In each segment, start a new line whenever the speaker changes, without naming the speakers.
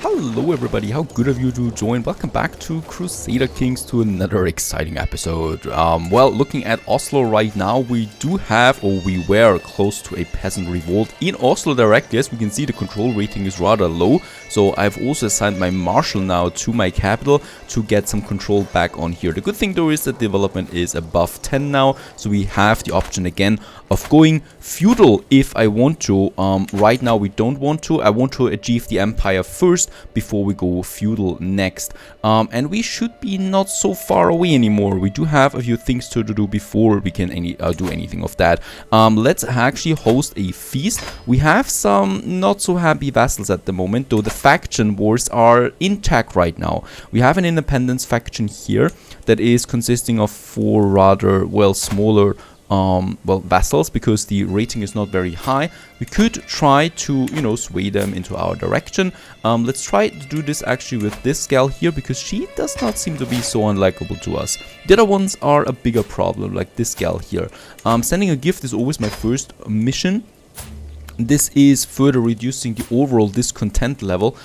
Hello everybody, how good of you to join. Welcome back to Crusader Kings to another exciting episode. Well, looking at Oslo right now, we do have, or we were close to a peasant revolt in Oslo directly. As we can see, the control rating is rather low. So I've also assigned my marshal now to my capital to get some control back on here. The good thing though is that development is above 10 now. So we have the option again of going feudal if I want to. Right now we don't want to. I want to achieve the empire first before we go feudal next. And we should be not so far away anymore. We do have a few things to do before we can do anything of that. Let's actually host a feast. We have some not so happy vassals at the moment, though the faction wars are intact right now. We have an independence faction here that is consisting of 4 rather, well, smaller vassals, because the rating is not very high. We could try to, sway them into our direction. Let's try to do this actually with this gal here, because she does not seem to be so unlikable to us. The other ones are a bigger problem, like this gal here. Sending a gift is always my first mission. This is further reducing the overall discontent level,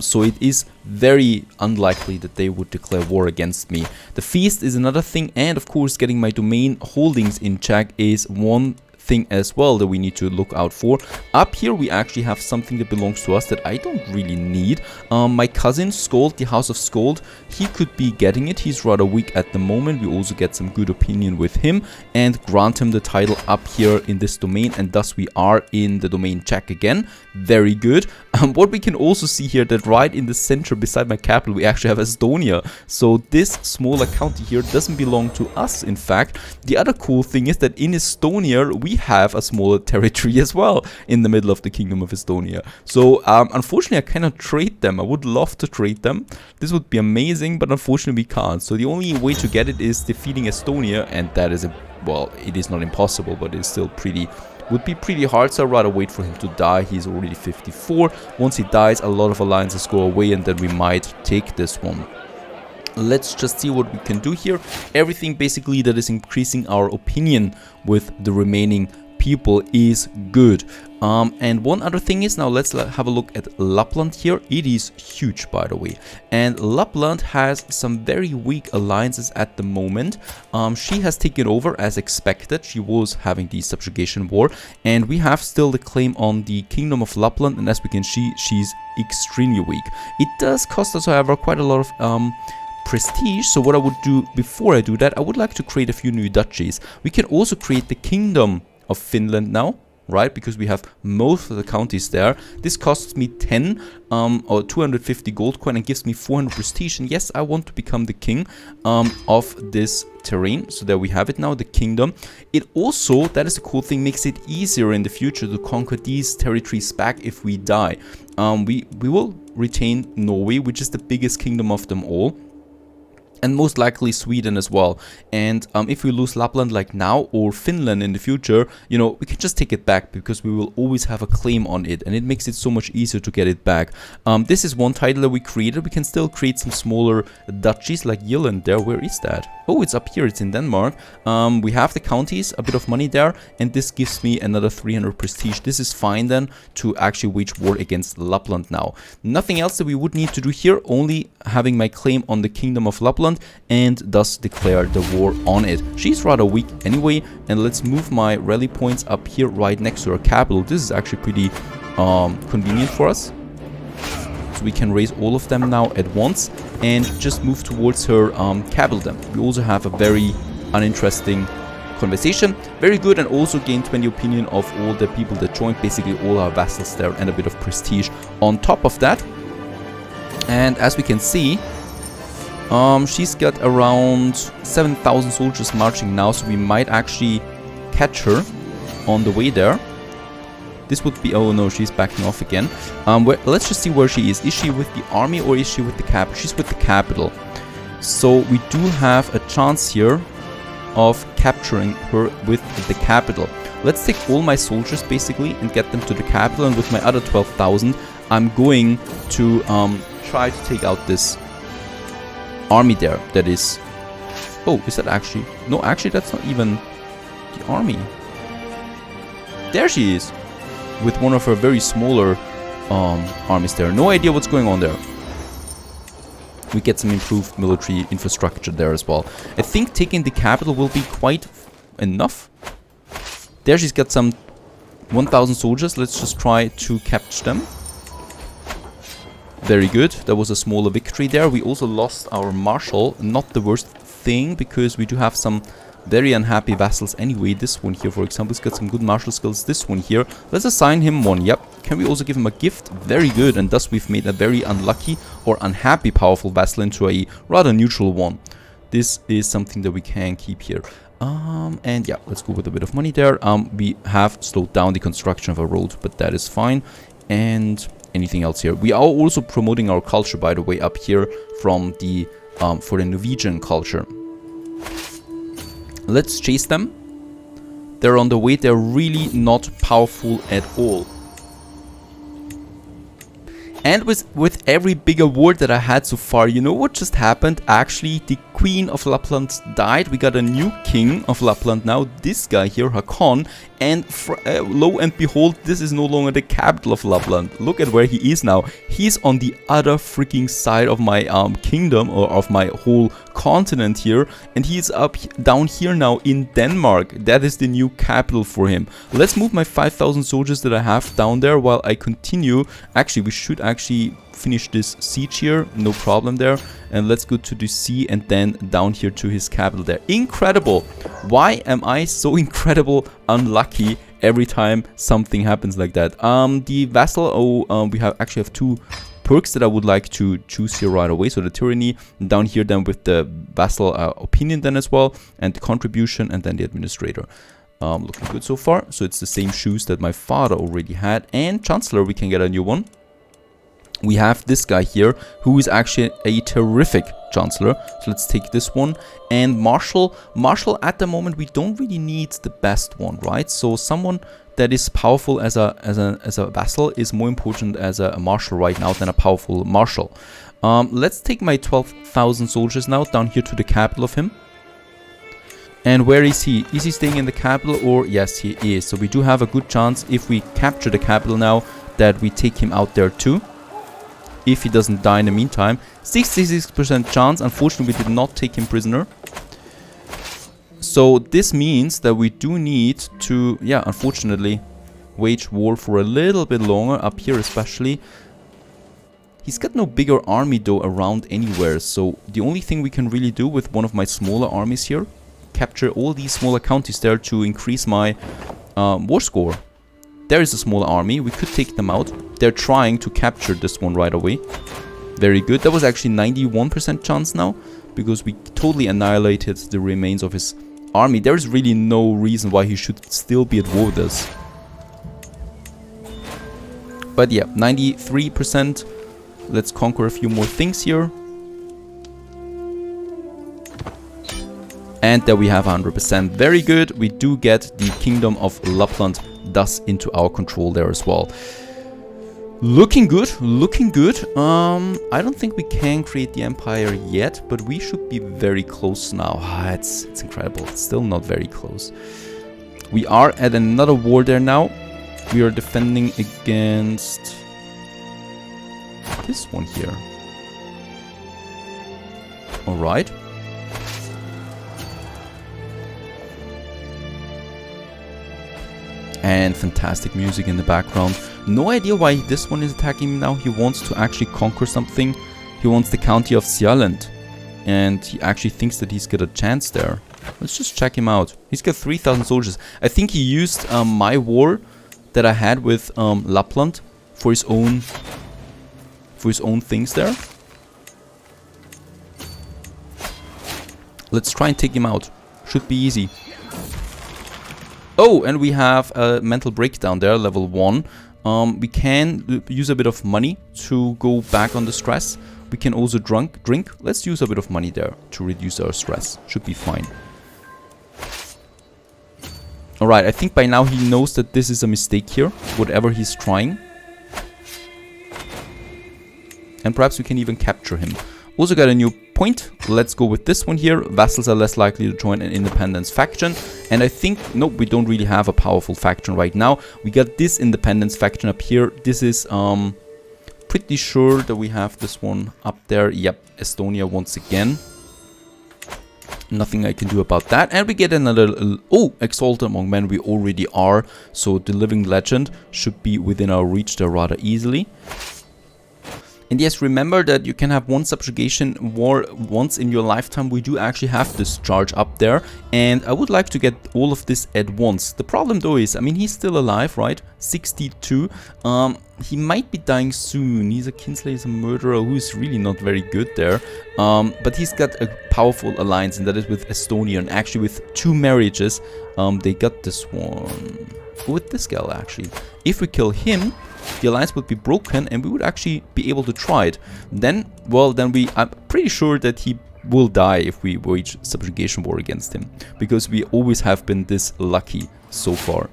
so it is very unlikely that they would declare war against me. The feast is another thing, and of course getting my domain holdings in check is one thing as well that we need to look out for. Up here we actually have something that belongs to us that I don't really need. My cousin Skold, the House of Skold, he could be getting it. He's rather weak at the moment. We also get some good opinion with him and grant him the title up here in this domain, and thus we are in the domain check again. Very good. What we can also see here, that right in the center beside my capital we actually have Estonia. So this smaller county here doesn't belong to us, in fact. The other cool thing is that in Estonia we have a smaller territory as well in the middle of the Kingdom of Estonia. So unfortunately I cannot trade them. I would love to trade them. This would be amazing, but unfortunately we can't. So the only way to get it is defeating Estonia, and that is it is not impossible, but it's still would be pretty hard. So I'd rather wait for him to die. He's already 54. Once he dies, a lot of alliances go away, and then we might take this one. Let's just see what we can do here. Everything basically that is increasing our opinion with the remaining people is good. And one other thing is, now let's have a look at Lapland here. It is huge, by the way, and Lapland has some very weak alliances at the moment. She has taken over as expected. She was having the subjugation war, and we have still the claim on the Kingdom of Lapland, and as we can see, she's extremely weak. It does cost us, however, quite a lot of prestige. So what I would do before I do that, I would like to create a few new duchies. We can also create the Kingdom of Finland now, right, because we have most of the counties there. This costs me 10 or 250 gold coin and gives me 400 prestige, and yes, I want to become the king of this terrain. So there we have it now, the kingdom. It also, that is a cool thing, makes it easier in the future to conquer these territories back if we die. We will retain Norway, which is the biggest kingdom of them all, and most likely Sweden as well. And if we lose Lapland like now, or Finland in the future, we can just take it back, because we will always have a claim on it, and it makes it so much easier to get it back. This is one title that we created. We can still create some smaller duchies like Jylland there. Where is that? Oh, it's up here. It's in Denmark. We have the counties, a bit of money there, and this gives me another 300 prestige. This is fine then to actually wage war against Lapland now. Nothing else that we would need to do here, only having my claim on the Kingdom of Lapland, and thus declare the war on it. She's rather weak anyway, and let's move my rally points up here right next to her capital. This is actually pretty convenient for us. So we can raise all of them now at once and just move towards her capital then. We also have a very uninteresting conversation. Very good, and also gain 20 opinion of all the people that joined, basically all our vassals there, and a bit of prestige on top of that. And as we can see, she's got around 7,000 soldiers marching now, so we might actually catch her on the way there. This would be... oh no, she's backing off again. Let's just see where she is. Is she with the army, or is she with the capital? She's with the capital. So we do have a chance here of capturing her with the capital. Let's take all my soldiers basically and get them to the capital, and with my other 12,000 I'm going to try to take out this army there. That is... oh, is that actually... no, actually that's not even the army. There she is, with one of her very smaller armies there. No idea what's going on there. We get some improved military infrastructure there as well. I think taking the capital will be quite enough. There she's got some 1,000 soldiers. Let's just try to capture them. Very good. That was a smaller victory there. We also lost our marshal. Not the worst thing, because we do have some very unhappy vassals anyway. This one here, for example, has got some good martial skills. This one here, let's assign him one. Yep. Can we also give him a gift? Very good. And thus we've made a very unlucky or unhappy powerful vassal into a rather neutral one. This is something that we can keep here. And yeah, let's go with a bit of money there. We have slowed down the construction of a road, but that is fine. And anything else here? We are also promoting our culture, by the way, up here from the for the Norwegian culture. Let's chase them. They're on the way. They're really not powerful at all. And with every bigger war that I had so far, you know what just happened? Actually, the Queen of Lapland died. We got a new King of Lapland now, this guy here, Hakon. And lo and behold, this is no longer the capital of Lapland. Look at where he is now. He's on the other freaking side of my kingdom, or of my whole continent here. And he's down here now in Denmark. That is the new capital for him. Let's move my 5,000 soldiers that I have down there while I continue. Actually, we should actually finish this siege here, no problem there. And let's go to the sea and then down here to his capital there. Incredible! Why am I so incredible unlucky every time something happens like that? The vassal, we actually have two perks that I would like to choose here right away. So the tyranny, down here then with the vassal opinion then as well, and the contribution, and then the administrator. Looking good so far. So it's the same shoes that my father already had. And chancellor, we can get a new one. We have this guy here, who is actually a terrific chancellor. So let's take this one. And marshal at the moment, we don't really need the best one, right? So someone that is powerful as a vassal is more important as a marshal right now than a powerful marshal. Let's take my 12,000 soldiers now down here to the capital of him. And where is he? Is he staying in the capital? Or yes, he is. So we do have a good chance, if we capture the capital now, that we take him out there too. If he doesn't die in the meantime. 66% chance. Unfortunately, we did not take him prisoner. So this means that we do need to, yeah, unfortunately, wage war for a little bit longer, up here especially. He's got no bigger army though around anywhere. So the only thing we can really do with one of my smaller armies here, capture all these smaller counties there to increase my war score. There is a smaller army. We could take them out. They're trying to capture this one right away. Very good. That was actually 91% chance now, because we totally annihilated the remains of his army. There's really no reason why he should still be at war with us. But yeah, 93%. Let's conquer a few more things here. And there we have 100%. Very good. We do get the Kingdom of Lapland thus into our control there as well. Looking good, looking good. I don't think we can create the empire yet, but we should be very close now. It's incredible. It's still not very close. We are at another war there now. We are defending against this one here. All right. And fantastic music in the background. No idea why this one is attacking me now. He wants to actually conquer something. He wants the county of Iceland. And he actually thinks that he's got a chance there. Let's just check him out. He's got 3,000 soldiers. I think he used my war that I had with Lapland for his own things there. Let's try and take him out. Should be easy. Oh, and we have a mental breakdown there, level 1. We can use a bit of money to go back on the stress. We can also drink. Let's use a bit of money there to reduce our stress. Should be fine. Alright, I think by now he knows that this is a mistake here, whatever he's trying. And perhaps we can even capture him. Also got a new point. Let's go with this one here. Vassals are less likely to join an independence faction. And I think, nope, we don't really have a powerful faction right now. We got this independence faction up here. This is pretty sure that we have this one up there. Yep, Estonia once again. Nothing I can do about that. And we get another... oh, Exalted Among Men we already are. So the Living Legend should be within our reach there rather easily. And yes, remember that you can have one subjugation war once in your lifetime. We do actually have this charge up there. And I would like to get all of this at once. The problem though is, I mean, he's still alive, right? 62. He might be dying soon. He's a kinslayer, he's a murderer who's really not very good there. But he's got a powerful alliance, and that is with Estonia. And actually with 2 marriages, they got this one. With this guy actually. If we kill him, the alliance would be broken and we would actually be able to try it. Then, well, I'm pretty sure that he will die if we wage subjugation war against him. Because we always have been this lucky so far.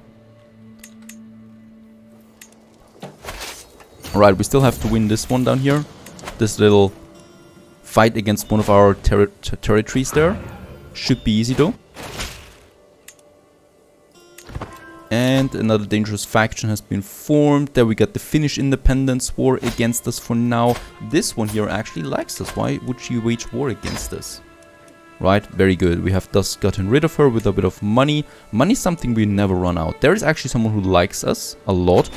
Alright, we still have to win this one down here. This little fight against one of our territories there. Should be easy though. And another dangerous faction has been formed. There we got the Finnish Independence War against us for now. This one here actually likes us. Why would she wage war against us? Right, very good. We have thus gotten rid of her with a bit of money. Money is something we never run out. There is actually someone who likes us a lot.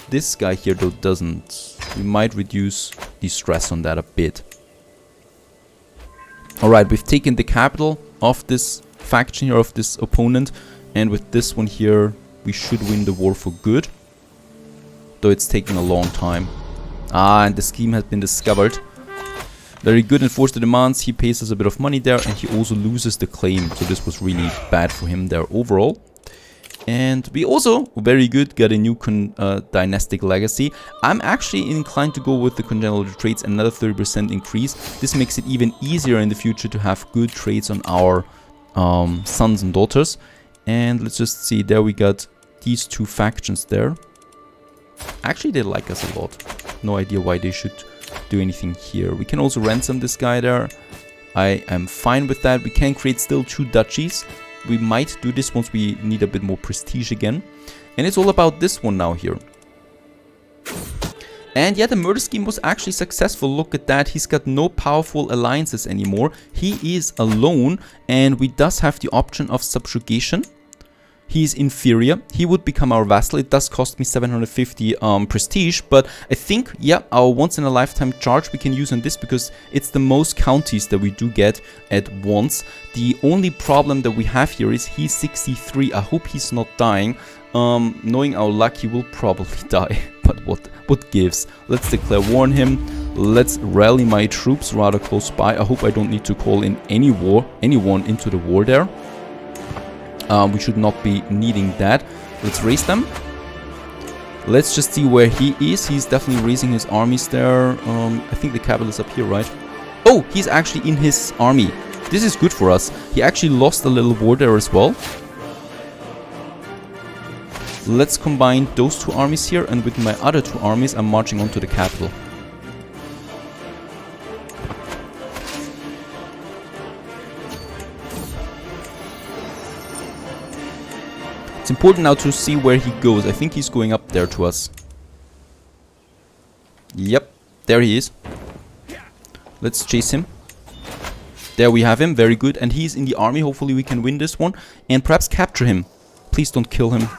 This guy here though doesn't. We might reduce the stress on that a bit. Alright, we've taken the capital of this faction here, of this opponent. And with this one here, we should win the war for good. Though it's taking a long time. Ah, and the scheme has been discovered. Very good. Enforce the demands. He pays us a bit of money there. And he also loses the claim. So this was really bad for him there overall. And we also, very good, got a new dynastic legacy. I'm actually inclined to go with the congenital traits, another 30% increase. This makes it even easier in the future to have good traits on our sons and daughters. And let's just see, there we got these 2 factions there. Actually, they like us a lot. No idea why they should do anything here. We can also ransom this guy there. I am fine with that. We can create still 2 duchies. We might do this once we need a bit more prestige again. And it's all about this one now here. And yeah, the murder scheme was actually successful. Look at that. He's got no powerful alliances anymore. He is alone. And we does have the option of subjugation. He is inferior. He would become our vassal. It does cost me 750 prestige. But I think, yeah, our once-in-a-lifetime charge we can use on this because it's the most counties that we do get at once. The only problem that we have here is he's 63. I hope he's not dying. Knowing our luck, he will probably die. But what gives? Let's declare war on him. Let's rally my troops rather close by. I hope I don't need to call in anyone into the war there. We should not be needing that. Let's raise them. Let's just see where he is. He's definitely raising his armies there. I think the capital is up here, right? Oh, he's actually in his army. This is good for us. He actually lost a little war there as well. Let's combine those 2 armies here, and with my other 2 armies, I'm marching on to the capital. It's important now to see where he goes. I think he's going up there to us. Yep, there he is. Let's chase him. There we have him, very good. And he's in the army. Hopefully we can win this one and perhaps capture him. Please don't kill him.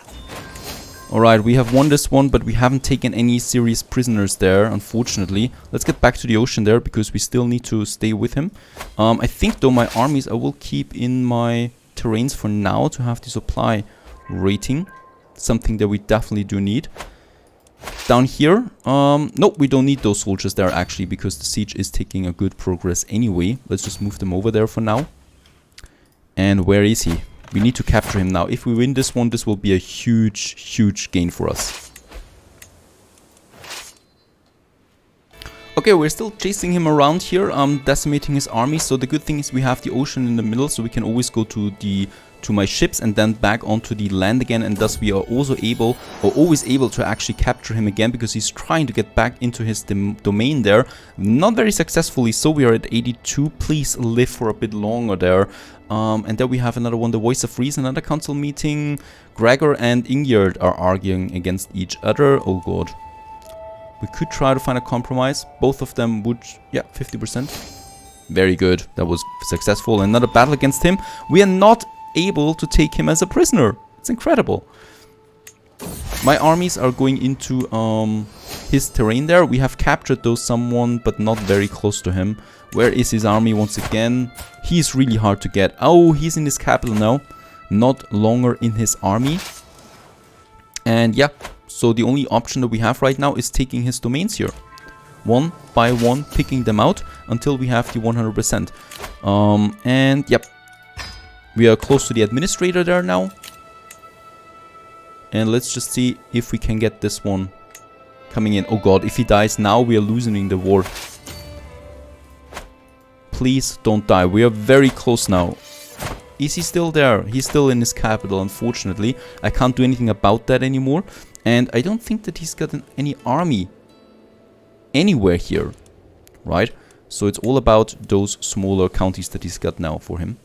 Alright, we have won this one, but we haven't taken any serious prisoners there, unfortunately. Let's get back to the ocean there, because we still need to stay with him. I think, though, my armies I will keep in my terrains for now to have the supply rating. Something that we definitely do need. Down here, nope, we don't need those soldiers there, actually, because the siege is taking a good progress anyway. Let's just move them over there for now. And where is he? We need to capture him now. If we win this one, this will be a huge, huge gain for us. Okay, we're still chasing him around here, decimating his army. So the good thing is we have the ocean in the middle, so we can always go to the to my ships and then back onto the land again, and thus we are also able, or always able, to actually capture him again, because he's trying to get back into his domain there. Not very successfully, so we are at 82. Please live for a bit longer there. And there we have another one, the Voice of Reason, another council meeting. Gregor and Ingjerd are arguing against each other. Oh god. We could try to find a compromise. Both of them would, yeah, 50%. Very good. That was successful. Another battle against him. We are not able to take him as a prisoner. It's incredible. My armies are going into his terrain there. We have captured those someone, but not very close to him. Where is his army once again? He's really hard to get. Oh, he's in his capital now. Not longer in his army. And yeah, so the only option that we have right now is taking his domains here. One by one, picking them out until we have the 100%. And yep, we are close to the administrator there now. And let's just see if we can get this one coming in. Oh god, if he dies now, we are losing the war. Please don't die. We are very close now. Is he still there? He's still in his capital, unfortunately. I can't do anything about that anymore. And I don't think that he's gotten any army anywhere here, right? So it's all about those smaller counties that he's got now for him.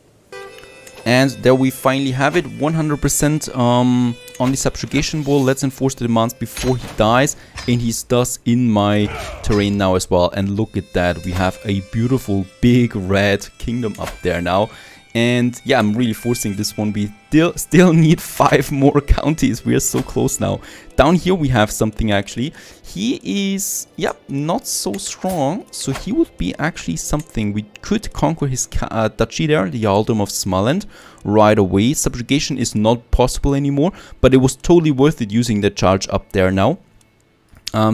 And there we finally have it, 100% on the subjugation wall. Let's enforce the demands before he dies. And he's thus in my terrain now as well. And look at that, we have a beautiful big red kingdom up there now. And yeah, I'm really forcing this one. We still need 5 more counties. We are so close now. Down here we have something actually. He is, yep, not so strong. So he would be actually something. We could conquer his duchy there, the Jarldom of Smaland, right away. Subjugation is not possible anymore, but it was totally worth it using the charge up there now.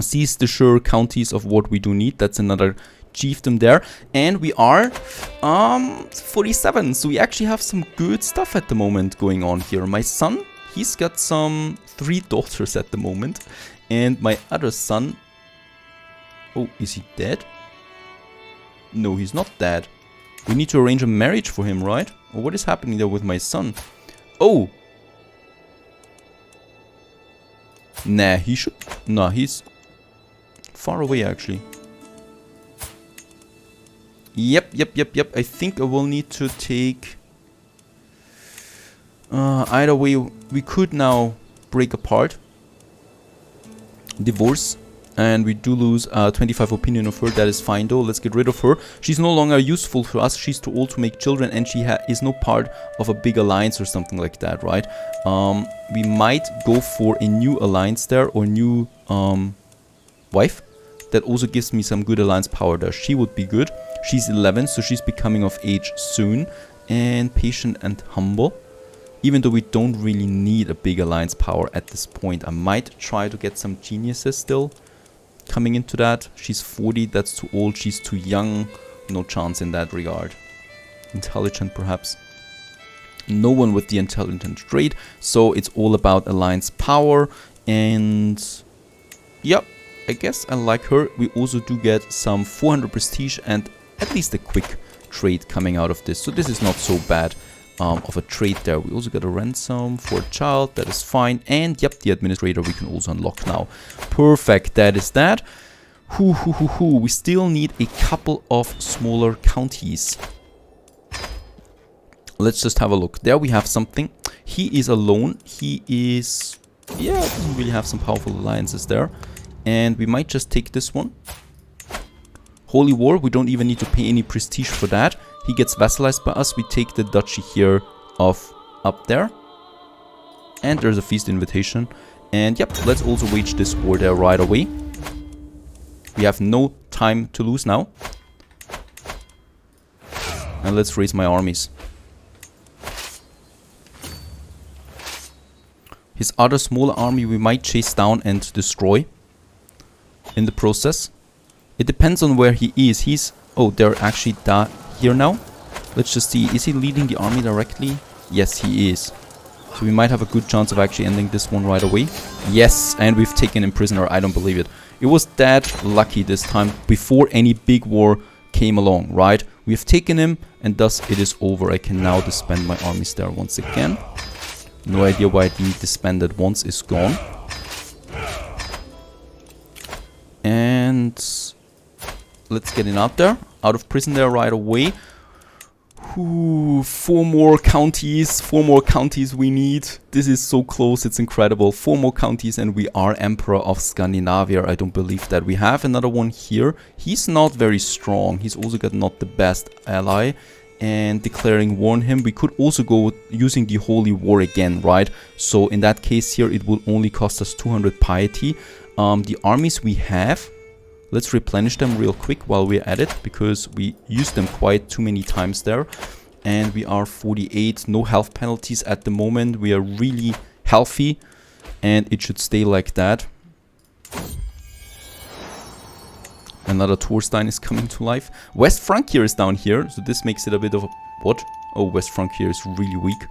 Seize the sure counties of what we do need. That's another chiefdom there, and we are 47, so we actually have some good stuff at the moment going on here. My son, he's got some 3 daughters at the moment, and my other son, oh, is he dead? No, he's not dead. We need to arrange a marriage for him, right? Or what is happening there with my son? Oh, nah, he should, nah, he's far away actually. Yep. I think I will need to take... either way, we could now break apart. Divorce. And we do lose 25 opinion of her. That is fine though. Let's get rid of her. She's no longer useful for us. She's too old to make children. And she is no part of a big alliance or something like that, right? We might go for a new alliance there. Or new wife. That also gives me some good alliance power there. She would be good. She's 11, so she's becoming of age soon. And patient and humble. Even though we don't really need a big alliance power at this point. I might try to get some geniuses still coming into that. She's 40, that's too old. She's too young. No chance in that regard. Intelligent perhaps. No one with the intelligent trait. So it's all about alliance power. And yep, I guess I like her. We also do get some 400 prestige and at least a quick trade coming out of this. So this is not so bad of a trade there. We also got a ransom for a child. That is fine. And yep, the administrator we can also unlock now. Perfect. That is that. We still need a couple of smaller counties. Let's just have a look. There we have something. He is alone. He is... yeah, doesn't really have some powerful alliances there. And we might just take this one. Holy War, we don't even need to pay any prestige for that. He gets vassalized by us. We take the duchy here of up there. And there's a feast invitation. And yep, let's also wage this war there right away. We have no time to lose now. And let's raise my armies. His other smaller army we might chase down and destroy in the process. It depends on where he is. He's... oh, they're actually here now. Let's just see. Is he leading the army directly? Yes, he is. So we might have a good chance of actually ending this one right away. Yes, and we've taken him prisoner. I don't believe it. It was that lucky this time. Before any big war came along, right? We have taken him, and thus it is over. I can now disband my armies there once again. No idea why it being disbanded once is gone. And let's get in out there. Out of prison there right away. Ooh, 4 more counties. 4 more counties we need. This is so close. It's incredible. 4 more counties and we are Emperor of Scandinavia. I don't believe that. We have another one here. He's not very strong. He's also got not the best ally. And declaring war on him. We could also go using the Holy War again, right? So in that case here, it will only cost us 200 piety. The armies we have, let's replenish them real quick while we're at it, because we used them quite too many times there. And we are 48, no health penalties at the moment. We are really healthy, and it should stay like that. Another Torstein is coming to life. West Francia is down here, so this makes it a bit of a... What? Oh, West Francia is really weak.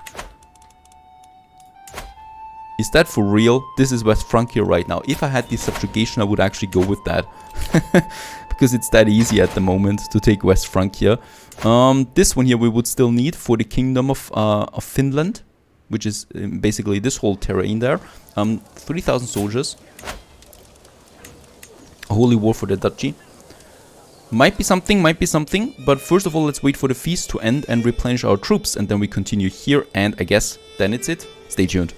Is that for real? This is West Francia right now. If I had the subjugation, I would actually go with that. Because it's that easy at the moment to take West Francia. This one here we would still need for the Kingdom of Finland, which is basically this whole terrain there. 3,000 soldiers. A holy war for the duchy. Might be something, but first of all, let's wait for the feast to end and replenish our troops, and then we continue here, and I guess then it's it. Stay tuned.